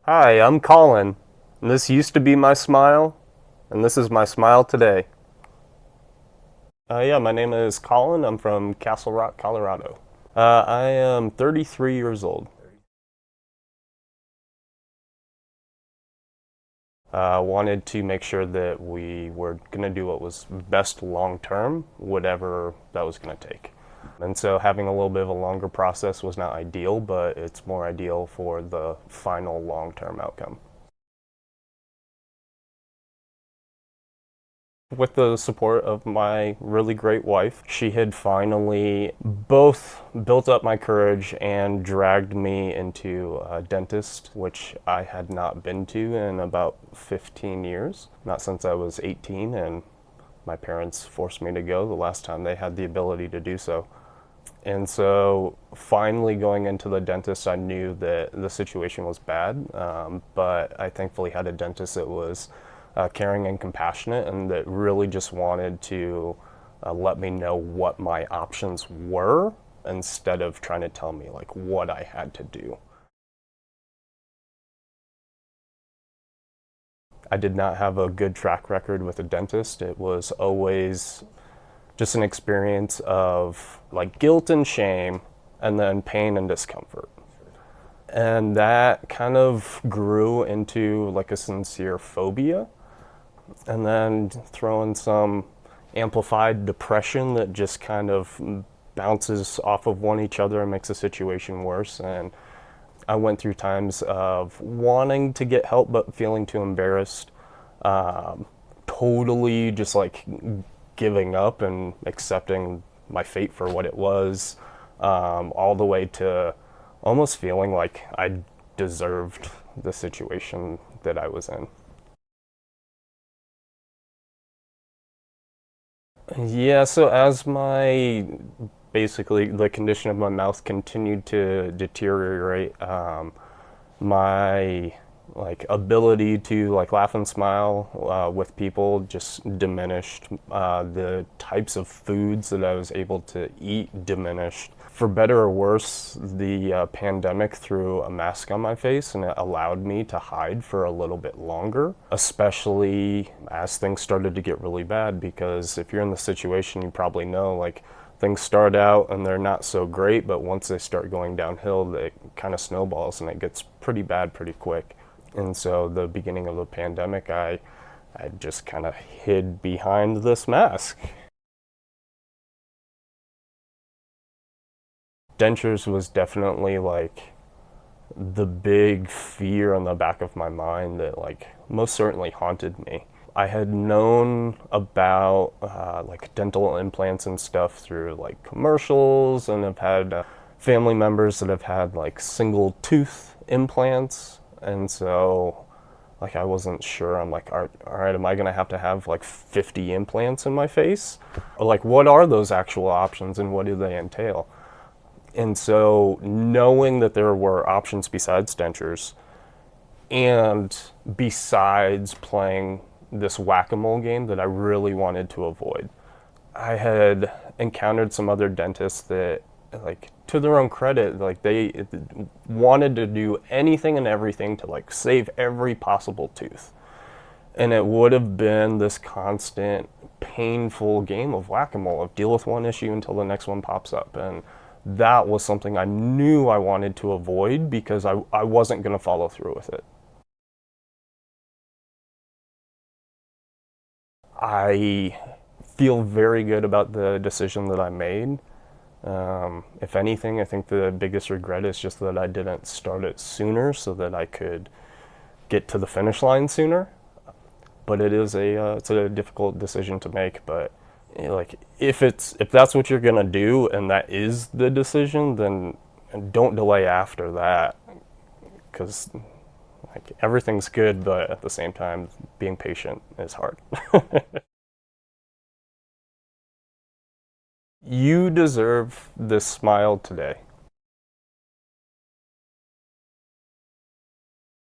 Hi, I'm Collin. And this used to be my smile, and this is my smile today. Yeah, my name is Collin. I'm from Castle Rock, Colorado. I am 33 years old. Wanted to make sure that we were going to do what was best long term, whatever that was going to take. And so having a little bit of a longer process was not ideal, but it's more ideal for the final long term outcome. With the support of my really great wife, she had finally both built up my courage and dragged me into a dentist, which I had not been to in about 15 years. Not since I was 18, and my parents forced me to go the last time they had the ability to do so. And so finally going into the dentist, I knew that the situation was bad, but I thankfully had a dentist that was caring and compassionate and that really just wanted to let me know what my options were instead of trying to tell me like what I had to do. I did not have a good track record with a dentist. It was always just an experience of like guilt and shame and then pain and discomfort. And that kind of grew into like a sincere phobia. And then throw in some amplified depression that just kind of bounces off of one each other and makes the situation worse. And I went through times of wanting to get help but feeling too embarrassed, totally just like giving up and accepting my fate for what it was, all the way to almost feeling like I deserved the situation that I was in. Yeah, so as my basically the condition of my mouth continued to deteriorate, my like ability to like laugh and smile with people just diminished. The types of foods that I was able to eat diminished. For better or worse, the pandemic threw a mask on my face and it allowed me to hide for a little bit longer, especially as things started to get really bad. Because if you're in the situation, you probably know like things start out and they're not so great, but once they start going downhill, it kind of snowballs and it gets pretty bad pretty quick. And so, the beginning of the pandemic, I just kind of hid behind this mask. Dentures was definitely like the big fear on the back of my mind that like most certainly haunted me. I had known about like dental implants and stuff through like commercials, and have had family members that have had like single tooth implants, and so like I wasn't sure. I'm like, all right, am I gonna have to have like 50 implants in my face? Or like, what are those actual options and what do they entail? And so knowing that there were options besides dentures and besides playing this whack-a-mole game that I really wanted to avoid. I had encountered some other dentists that, like, to their own credit, like they wanted to do anything and everything to like save every possible tooth. And it would have been this constant painful game of whack-a-mole of deal with one issue until the next one pops up. And that was something I knew I wanted to avoid because I wasn't going to follow through with it. I feel very good about the decision that I made. If anything, I think the biggest regret is just that I didn't start it sooner so that I could get to the finish line sooner. But it's a difficult decision to make. But you know, like if that's what you're gonna do and that is the decision, then don't delay after that because like everything's good, but at the same time, being patient is hard. You deserve this smile today.